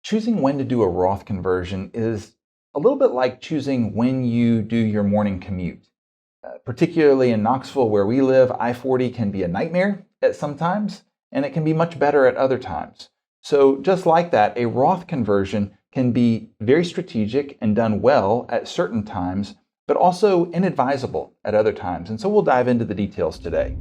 Choosing when to do a Roth conversion is a little bit like choosing when you do your morning commute. Particularly in Knoxville, where we live, I-40 can be a nightmare at some times, and it can be much better at other times. So just like that, a Roth conversion can be very strategic and done well at certain times, but also inadvisable at other times. And so we'll dive into the details today.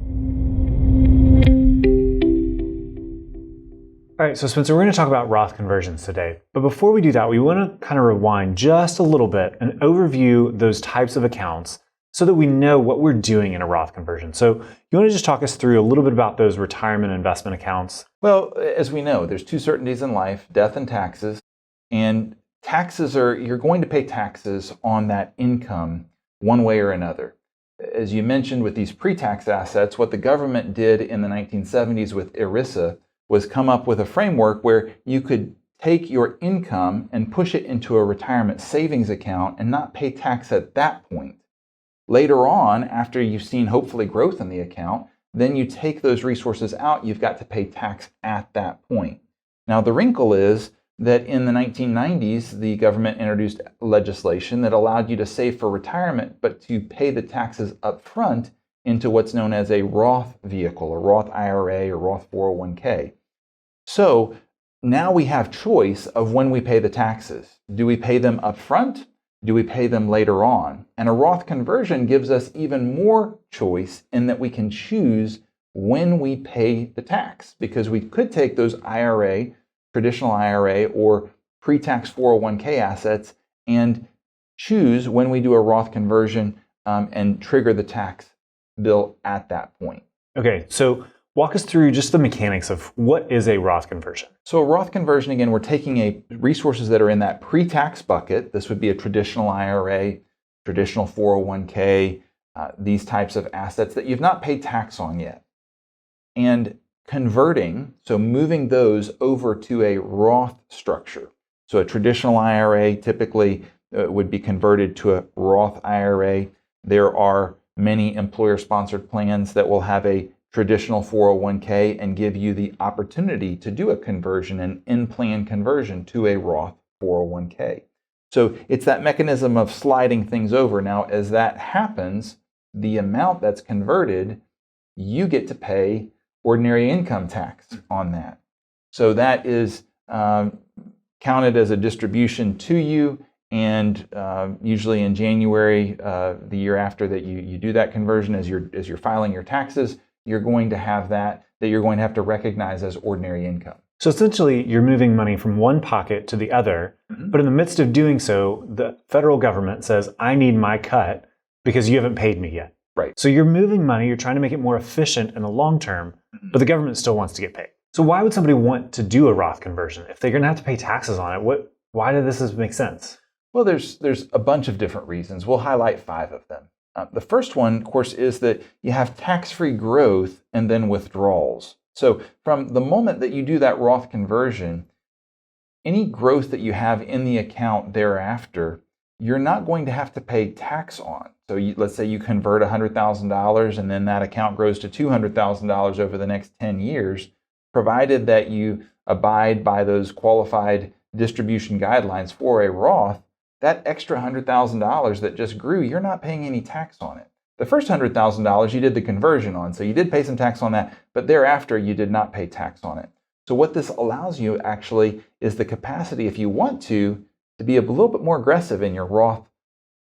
All right, so Spencer, we're going to talk about Roth conversions today. But before we do that, we want to kind of rewind just a little bit and overview those types of accounts so that we know what we're doing in a Roth conversion. So you want to just talk us through a little bit about those retirement investment accounts? Well, as we know, there's two certainties in life, death and taxes. And taxes you're going to pay taxes on that income one way or another. As you mentioned with these pre-tax assets, what the government did in the 1970s with ERISA was come up with a framework where you could take your income and push it into a retirement savings account and not pay tax at that point. Later on, after you've seen hopefully growth in the account, then you take those resources out, you've got to pay tax at that point. Now the wrinkle is that in the 1990s, the government introduced legislation that allowed you to save for retirement, but to pay the taxes up front into what's known as a Roth vehicle, a Roth IRA or Roth 401k. So now we have choice of when we pay the taxes. Do we pay them up front? Do we pay them later on? And a Roth conversion gives us even more choice in that we can choose when we pay the tax, because we could take those IRA, traditional IRA, or pre-tax 401k assets and choose when we do a Roth conversion and trigger the tax bill at that point. Okay, so walk us through just the mechanics of what is a Roth conversion. So a Roth conversion, again, we're taking resources that are in that pre-tax bucket. This would be a traditional IRA, traditional 401k, these types of assets that you've not paid tax on yet. And converting, so moving those over to a Roth structure. So a traditional IRA typically would be converted to a Roth IRA. There are many employer-sponsored plans that will have a traditional 401k and give you the opportunity to do a conversion, an in-plan conversion to a Roth 401k. So it's that mechanism of sliding things over. Now, as that happens, the amount that's converted, you get to pay ordinary income tax on that. So that is counted as a distribution to you, and usually in January, the year after that you do that conversion, as you're filing your taxes, you're going to have that you're going to have to recognize as ordinary income. So essentially, you're moving money from one pocket to the other, but in the midst of doing so, the federal government says, I need my cut because you haven't paid me yet. Right. So you're moving money, you're trying to make it more efficient in the long term, but the government still wants to get paid. So why would somebody want to do a Roth conversion? If they're going to have to pay taxes on it, why does this make sense? Well, there's a bunch of different reasons. We'll highlight 5 of them. The first one, of course, is that you have tax-free growth and then withdrawals. So from the moment that you do that Roth conversion, any growth that you have in the account thereafter, you're not going to have to pay tax on. So let's say you convert $100,000 and then that account grows to $200,000 over the next 10 years, provided that you abide by those qualified distribution guidelines for a Roth. That extra $100,000 that just grew, you're not paying any tax on it. The first $100,000 you did the conversion on, so you did pay some tax on that, but thereafter you did not pay tax on it. So what this allows you actually is the capacity, if you want to be a little bit more aggressive in your Roth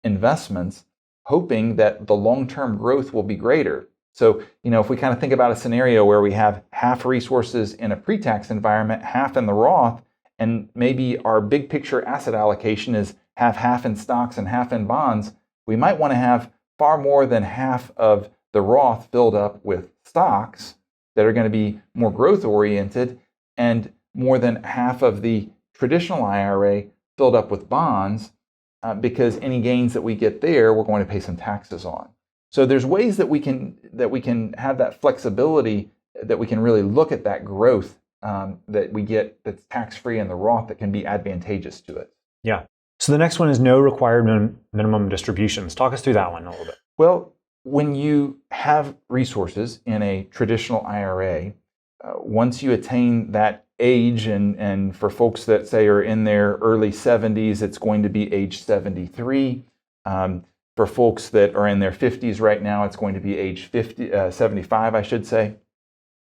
investments, hoping that the long-term growth will be greater. So, if we kind of think about a scenario where we have half resources in a pre-tax environment, half in the Roth, and maybe our big picture asset allocation is half in stocks and half in bonds, we might want to have far more than half of the Roth filled up with stocks that are going to be more growth oriented, and more than half of the traditional IRA filled up with bonds, because any gains that we get there, we're going to pay some taxes on. So there's ways that we can have that flexibility, that we can really look at that growth that we get that's tax-free in the Roth that can be advantageous to it. Yeah. So the next one is no required minimum distributions. Talk us through that one a little bit. Well, when you have resources in a traditional IRA, once you attain that age, and for folks that say are in their early 70s, it's going to be age 73. For folks that are in their 50s right now, it's going to be age 75, I should say.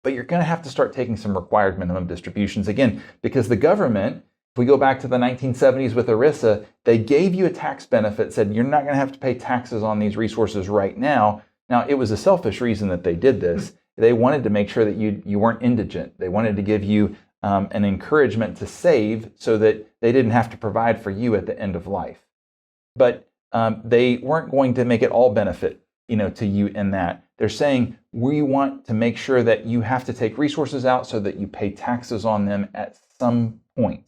But you're going to have to start taking some required minimum distributions again, because the government, if we go back to the 1970s with ERISA, they gave you a tax benefit, said you're not going to have to pay taxes on these resources right now. Now, it was a selfish reason that they did this. They wanted to make sure that you weren't indigent. They wanted to give you an encouragement to save so that they didn't have to provide for you at the end of life. But they weren't going to make it all benefit, to you in that. They're saying we want to make sure that you have to take resources out so that you pay taxes on them at some point.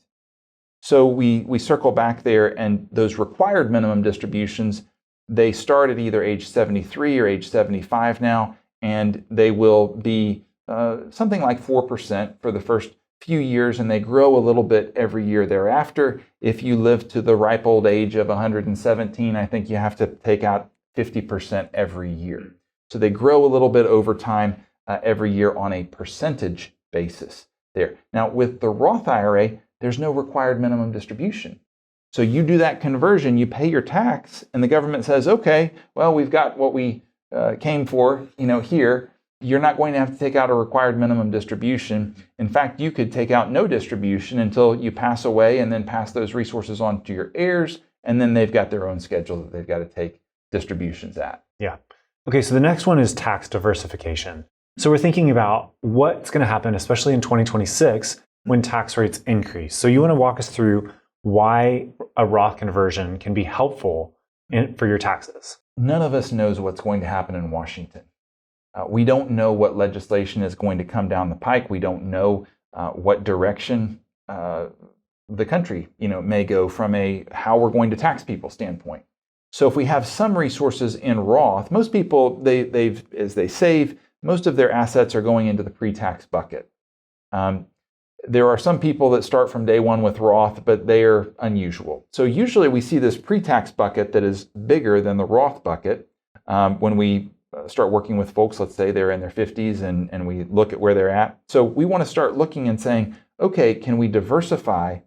So we circle back there, and those required minimum distributions, they start at either age 73 or age 75 now, and they will be something like 4% for the first few years, and they grow a little bit every year thereafter. If you live to the ripe old age of 117, I think you have to take out 50% every year. So they grow a little bit over time every year on a percentage basis there. Now, with the Roth IRA, there's no required minimum distribution. So you do that conversion, you pay your tax, and the government says, okay, well, we've got what we came for, here. You're not going to have to take out a required minimum distribution. In fact, you could take out no distribution until you pass away and then pass those resources on to your heirs, and then they've got their own schedule that they've got to take distributions at. Yeah. Okay, so the next one is tax diversification. So we're thinking about what's going to happen, especially in 2026, when tax rates increase. So you want to walk us through why a Roth conversion can be helpful for your taxes. None of us knows what's going to happen in Washington. We don't know what legislation is going to come down the pike. We don't know what direction the country, may go from a how we're going to tax people standpoint. So if we have some resources in Roth, most people, as they save, most of their assets are going into the pre-tax bucket. There are some people that start from day one with Roth, but they are unusual. So usually we see this pre-tax bucket that is bigger than the Roth bucket when we start working with folks. Let's say they're in their 50s and we look at where they're at. So we want to start looking and saying, okay, can we diversify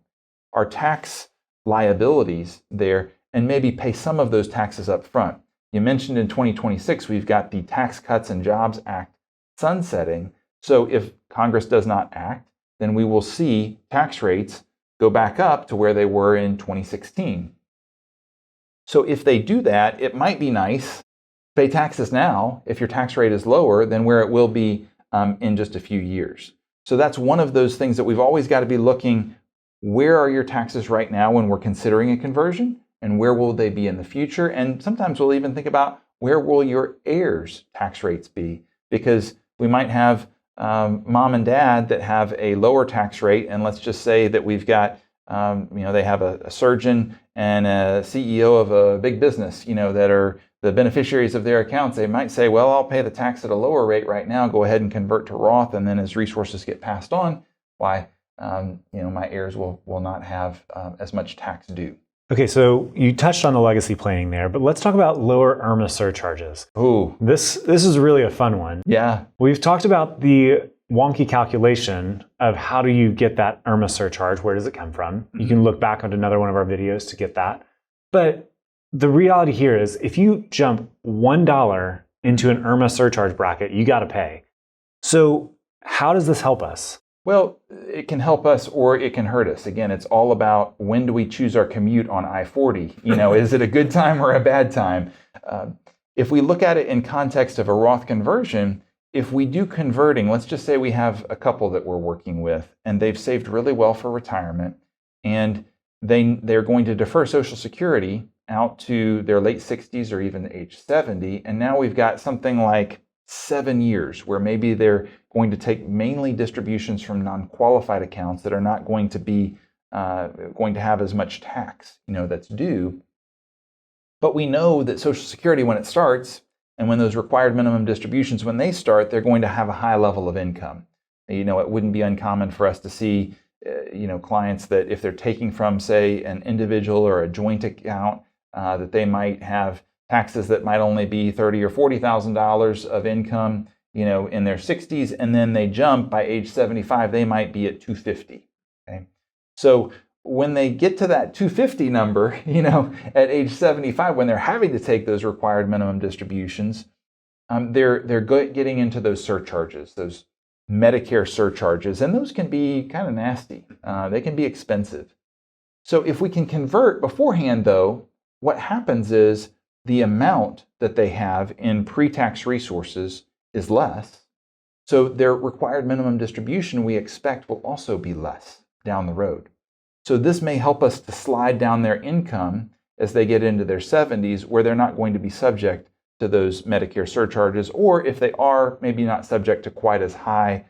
our tax liabilities there and maybe pay some of those taxes up front? You mentioned in 2026, we've got the Tax Cuts and Jobs Act sunsetting. So if Congress does not act, then we will see tax rates go back up to where they were in 2016. So if they do that, it might be nice to pay taxes now if your tax rate is lower than where it will be in just a few years. So that's one of those things that we've always got to be looking, where are your taxes right now when we're considering a conversion, and where will they be in the future? And sometimes we'll even think about, where will your heirs' tax rates be? Because we might have mom and dad that have a lower tax rate, and let's just say that we've got, they have a surgeon and a CEO of a big business, that are the beneficiaries of their accounts. They might say, well, I'll pay the tax at a lower rate right now, go ahead and convert to Roth, and then as resources get passed on, my heirs will not have as much tax due. Okay, so you touched on the legacy planning there, but let's talk about lower IRMA surcharges. Ooh. This is really a fun one. Yeah. We've talked about the wonky calculation of how do you get that IRMA surcharge, where does it come from? Mm-hmm. You can look back on another one of our videos to get that. But the reality here is, if you jump $1 into an IRMA surcharge bracket, you got to pay. So how does this help us? Well, it can help us or it can hurt us. Again, it's all about, when do we choose our commute on I-40? Is it a good time or a bad time? If we look at it in context of a Roth conversion, if we do converting, let's just say we have a couple that we're working with and they've saved really well for retirement, and they're going to defer Social Security out to their late 60s or even age 70. And now we've got something like 7 years where maybe they're going to take mainly distributions from non-qualified accounts that are not going to be going to have as much tax, that's due. But we know that Social Security, when it starts, and when those required minimum distributions, when they start, they're going to have a high level of income. It wouldn't be uncommon for us to see, clients that if they're taking from, say, an individual or a joint account, that they might have taxes that might only be $30,000 or $40,000 of income. in their 60s, and then they jump by age 75, they might be at 250. Okay? So when they get to that 250 number, at age 75, when they're having to take those required minimum distributions, they're getting into those surcharges, those Medicare surcharges, and those can be kind of nasty. They can be expensive. So if we can convert beforehand, though, what happens is the amount that they have in pre-tax resources is less. So their required minimum distribution, we expect, will also be less down the road. So this may help us to slide down their income as they get into their 70s, where they're not going to be subject to those Medicare surcharges, or if they are, maybe not subject to quite as high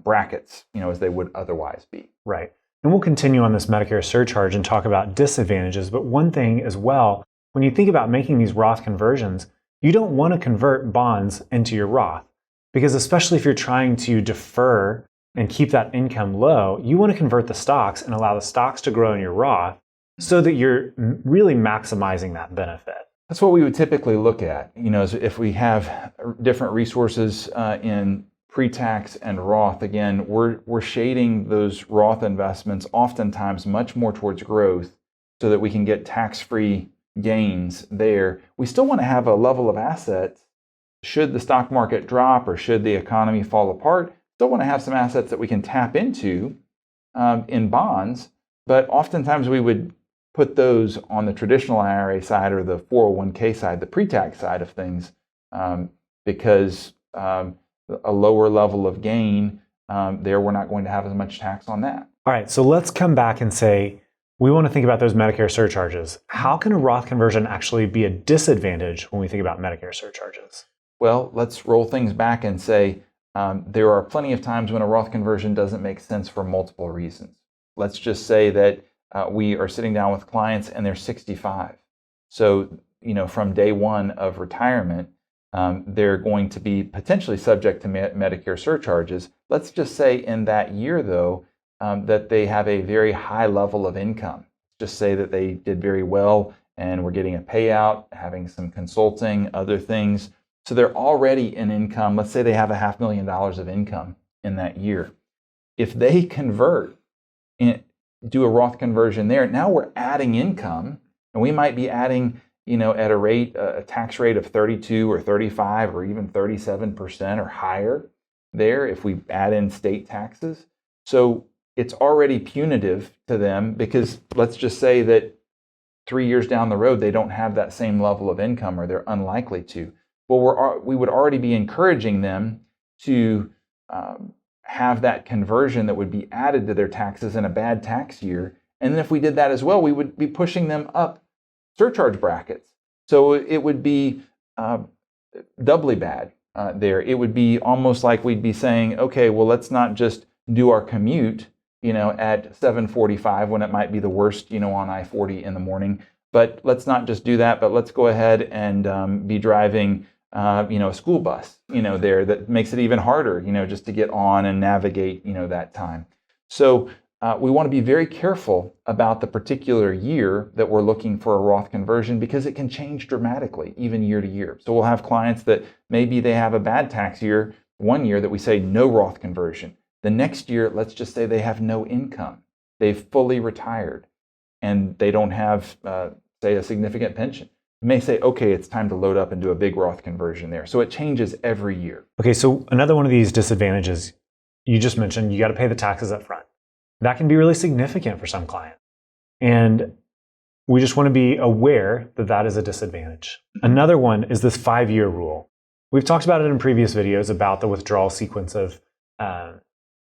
brackets, as they would otherwise be. Right. And we'll continue on this Medicare surcharge and talk about disadvantages. But one thing as well, when you think about making these Roth conversions, you don't want to convert bonds into your Roth, because especially if you're trying to defer and keep that income low, you want to convert the stocks and allow the stocks to grow in your Roth so that you're really maximizing that benefit. That's what we would typically look at, if we have different resources in pre-tax and Roth. Again, we're shading those Roth investments oftentimes much more towards growth so that we can get tax-free gains there. We still want to have a level of assets should the stock market drop or should the economy fall apart. Still want to have some assets that we can tap into in bonds, but oftentimes we would put those on the traditional IRA side or the 401k side, the pre-tax side of things, because a lower level of gain there, we're not going to have as much tax on that. All right, so let's come back and say, we want to think about those Medicare surcharges. How can a Roth conversion actually be a disadvantage when we think about Medicare surcharges? Well, let's roll things back and say there are plenty of times when a Roth conversion doesn't make sense for multiple reasons. Let's just say that we are sitting down with clients and they're 65. So, from day one of retirement, they're going to be potentially subject to Medicare surcharges. Let's just say in that year, though, that they have a very high level of income. Just say that they did very well and we're getting a payout, having some consulting, other things. So they're already in income. Let's say they have $500,000 of income in that year. If they convert, do a Roth conversion there, now we're adding income, and we might be adding, at a tax rate of 32 or 35 or even 37% or higher there if we add in state taxes. So it's already punitive to them, because let's just say that 3 years down the road, they don't have that same level of income, or they're unlikely to. Well, we would already be encouraging them to have that conversion that would be added to their taxes in a bad tax year. And then if we did that as well, we would be pushing them up surcharge brackets. So it would be doubly bad there. It would be almost like we'd be saying, okay, well, let's not just do our commute, at 7:45 when it might be the worst, on I-40 in the morning. But let's not just do that, but let's go ahead and be driving, a school bus, there, that makes it even harder, just to get on and navigate, that time. So we want to be very careful about the particular year that we're looking for a Roth conversion, because it can change dramatically, even year to year. So we'll have clients that maybe they have a bad tax year, one year that we say no Roth conversion. The next year, let's just say they have no income. They've fully retired and they don't have, say, a significant pension. You may say, okay, it's time to load up and do a big Roth conversion there. So it changes every year. Okay, so another one of these disadvantages, you just mentioned, you got to pay the taxes up front. That can be really significant for some clients. And we just want to be aware that that is a disadvantage. Another one is this 5-year rule. We've talked about it in previous videos about the withdrawal sequence of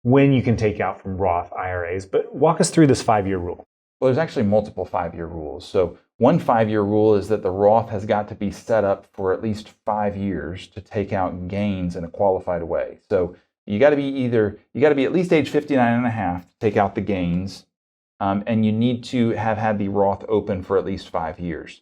when you can take out from Roth IRAs, but walk us through this 5-year rule. Well, there's actually multiple 5-year rules. So one 5-year rule is that the Roth has got to be set up for at least 5 years to take out gains in a qualified way. So you got to be at least age 59 and a half to take out the gains, and you need to have had the Roth open for at least 5 years.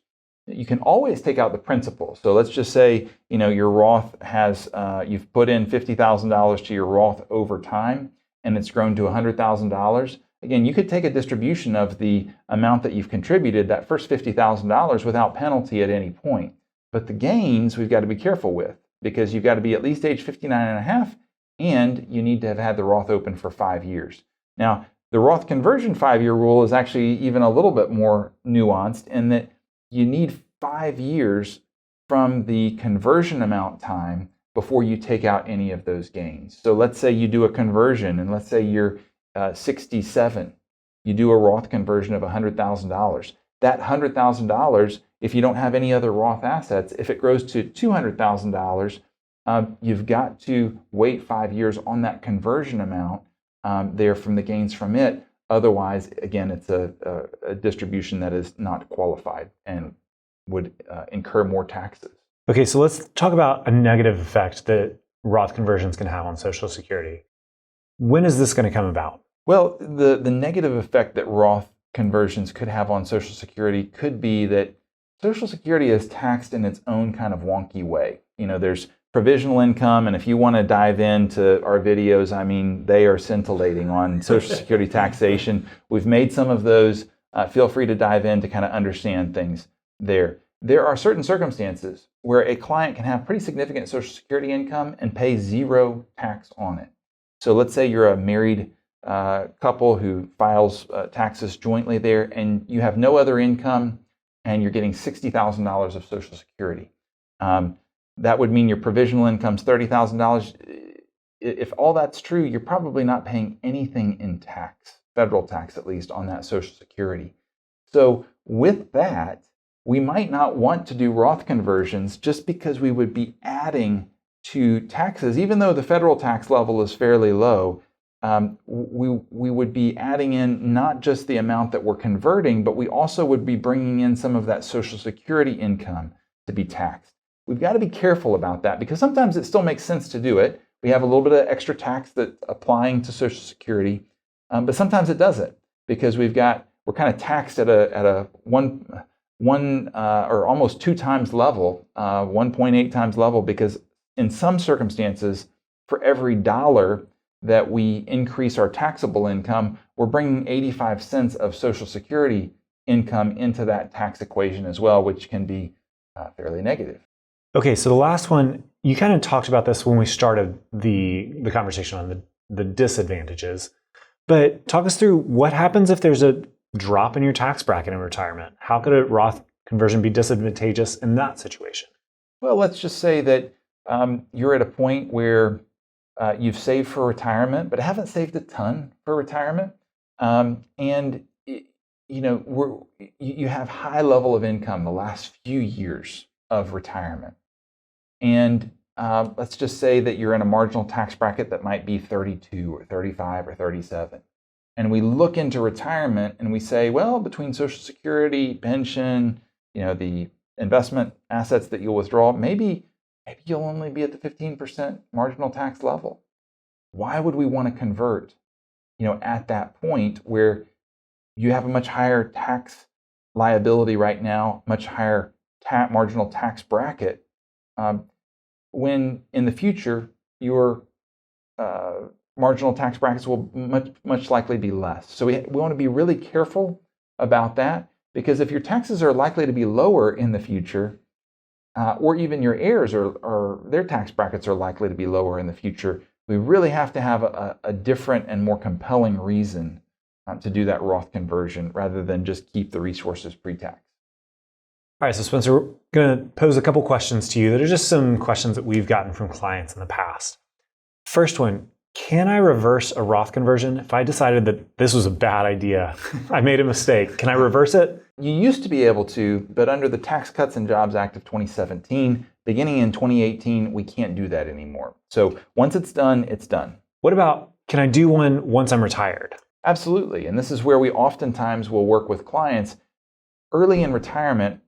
You can always take out the principal. So let's just say, your Roth has, you've put in $50,000 to your Roth over time, and it's grown to $100,000. Again, you could take a distribution of the amount that you've contributed, that first $50,000, without penalty at any point. But the gains, we've got to be careful with. because you've got to be at least age 59 and a half, and you need to have had the Roth open for 5 years. Now, the Roth conversion 5-year rule is actually even a little bit more nuanced in that you need 5 years from the conversion amount time before you take out any of those gains. So let's say you do a conversion, and let's say you're 67. You do a Roth conversion of $100,000. That $100,000, if you don't have any other Roth assets, if it grows to $200,000, you've got to wait 5 years on that conversion amount there from the gains from it. Otherwise, again, it's a distribution that is not qualified and would incur more taxes. Okay, so let's talk about a negative effect that Roth conversions can have on Social Security. When is this going to come about? Well, the negative effect that Roth conversions could have on Social Security could be that Social Security is taxed in its own kind of wonky way. You know, there's provisional income, and if you want to dive into our videos, I mean, they are scintillating on Social Security taxation. We've made some of those. Feel free to dive in to kind of understand things there. There are certain circumstances where a client can have pretty significant Social Security income and pay zero tax on it. So let's say you're a married couple who files taxes jointly there, and you have no other income, and you're getting $60,000 of Social Security. That would mean your provisional income's $30,000. If all that's true, you're probably not paying anything in tax, federal tax at least, on that Social Security. So with that, we might not want to do Roth conversions just because we would be adding to taxes. Even though the federal tax level is fairly low, we would be adding in not just the amount that we're converting, but we also would be bringing in some of that Social Security income to be taxed. We've got to be careful about that because sometimes it still makes sense to do it. We have a little bit of extra tax that's applying to Social Security, but sometimes it doesn't because we're kind of taxed at a one or almost 2 times level, 1.8 times level, because in some circumstances, for every dollar that we increase our taxable income, we're bringing 85 cents of Social Security income into that tax equation as well, which can be fairly negative. Okay, so the last one, you kind of talked about this when we started the conversation on the disadvantages, but talk us through what happens if there's a drop in your tax bracket in retirement. How could a Roth conversion be disadvantageous in that situation? Well, let's just say that you're at a point where you've saved for retirement, but haven't saved a ton for retirement, and you have high level of income the last few years of retirement, and let's just say that you're in a marginal tax bracket that might be 32 or 35 or 37. And we look into retirement and we say, well, between Social Security, pension, the investment assets that you'll withdraw, maybe you'll only be at the 15% marginal tax level. Why would we want to convert, at that point where you have a much higher tax liability right now, much higher marginal tax bracket, when in the future your marginal tax brackets will much likely be less. So we want to be really careful about that, because if your taxes are likely to be lower in the future, or even your heirs or their tax brackets are likely to be lower in the future, we really have to have a different and more compelling reason to do that Roth conversion rather than just keep the resources pre-tax. All right, so Spencer, we're going to pose a couple questions to you that are just some questions that we've gotten from clients in the past. First one, can I reverse a Roth conversion if I decided that this was a bad idea? I made a mistake. Can I reverse it? You used to be able to, but under the Tax Cuts and Jobs Act of 2017, beginning in 2018, we can't do that anymore. So once it's done, it's done. What about, can I do one once I'm retired? Absolutely. And this is where we oftentimes will work with clients early in retirement,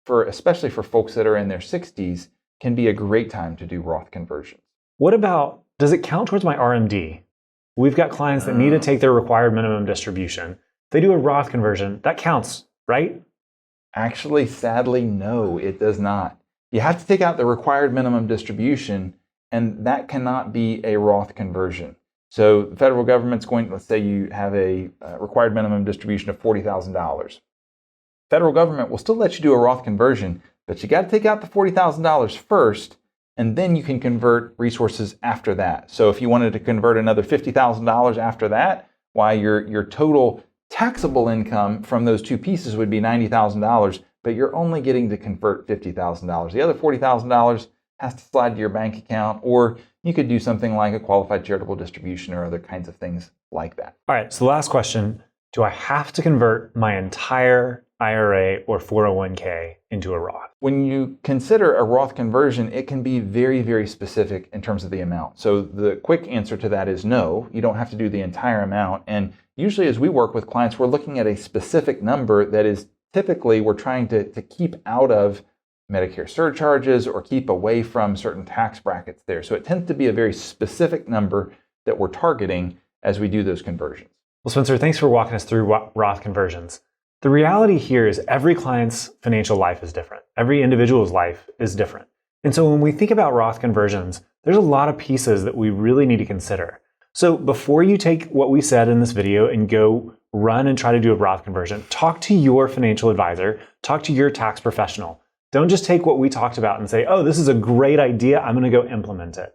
especially for folks that are in their 60s, can be a great time to do Roth conversions. What about, does it count towards my RMD? We've got clients that need to take their required minimum distribution. If they do a Roth conversion, that counts, right? Actually, sadly, no, it does not. You have to take out the required minimum distribution, and that cannot be a Roth conversion. So the federal government's let's say you have a required minimum distribution of $40,000. Federal government will still let you do a Roth conversion, but you got to take out the $40,000 first, and then you can convert resources after that. So if you wanted to convert another $50,000 after that, why your total taxable income from those two pieces would be $90,000, but you're only getting to convert $50,000. The other $40,000 has to slide to your bank account, or you could do something like a qualified charitable distribution or other kinds of things like that. All right, so the last question, do I have to convert my entire IRA or 401k into a Roth? When you consider a Roth conversion, it can be very, very specific in terms of the amount. So the quick answer to that is no, you don't have to do the entire amount. And usually as we work with clients, we're looking at a specific number that is typically we're trying to keep out of Medicare surcharges or keep away from certain tax brackets there. So it tends to be a very specific number that we're targeting as we do those conversions. Well, Spencer, thanks for walking us through Roth conversions. The reality here is every client's financial life is different. Every individual's life is different. And so when we think about Roth conversions, there's a lot of pieces that we really need to consider. So before you take what we said in this video and go run and try to do a Roth conversion, talk to your financial advisor, talk to your tax professional. Don't just take what we talked about and say, oh, this is a great idea, I'm going to go implement it.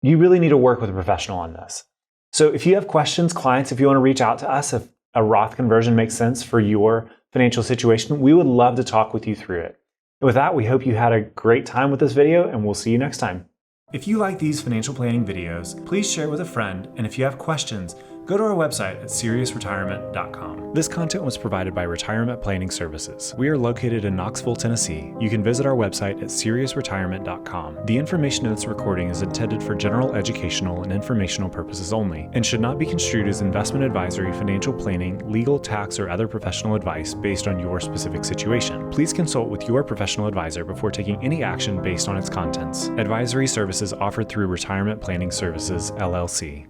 You really need to work with a professional on this. So if you have questions, clients, if you want to reach out to us, if a Roth conversion makes sense for your financial situation, we would love to talk with you through it. And with that, we hope you had a great time with this video, and we'll see you next time. If you like these financial planning videos, please share with a friend, and if you have questions, go to our website at seriousretirement.com. This content was provided by Retirement Planning Services. We are located in Knoxville, Tennessee. You can visit our website at seriousretirement.com. The information in this recording is intended for general educational and informational purposes only and should not be construed as investment advisory, financial planning, legal, tax, or other professional advice based on your specific situation. Please consult with your professional advisor before taking any action based on its contents. Advisory services offered through Retirement Planning Services, LLC.